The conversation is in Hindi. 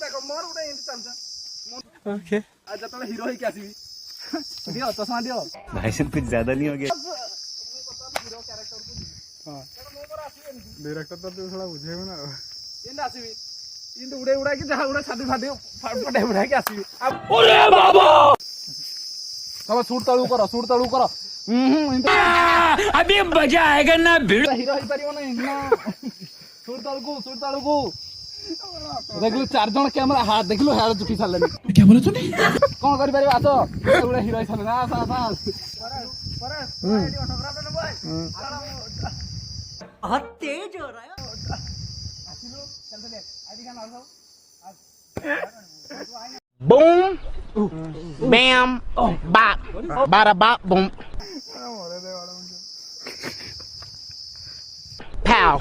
देखो मोर उडे इंट चमचा ओके आज जब हीरो ही कैसी भी दियो चश्मा दियो भाई साहब कुछ ज्यादा नहीं हो गया हीरो कैरेक्टर को हां मो पर आसीबे डायरेक्टर तो तू थोड़ा बुझेबो ना इंट आसीबी इंट उडे उडा के जहां उडा छाती फाटी फटे उडा के आसीबी अरे बाबा सब सूट तळू करो अभी मजा आएगा ना भीड़ हीरो ही परियो ना सूट तळू को देखलो 4 जण कैमरा हाथ देखलो हाथ चुकी साले क्या बोले तूने कौन करि पारे आसो उडे हीरो ही साले ना आस पर आईडी ऑटोग्राफ दे भाई बहुत तेज हो रहा है आसिलो चल दे आईडी का नाम बूम बैम बाप बारा बाप बूम पाव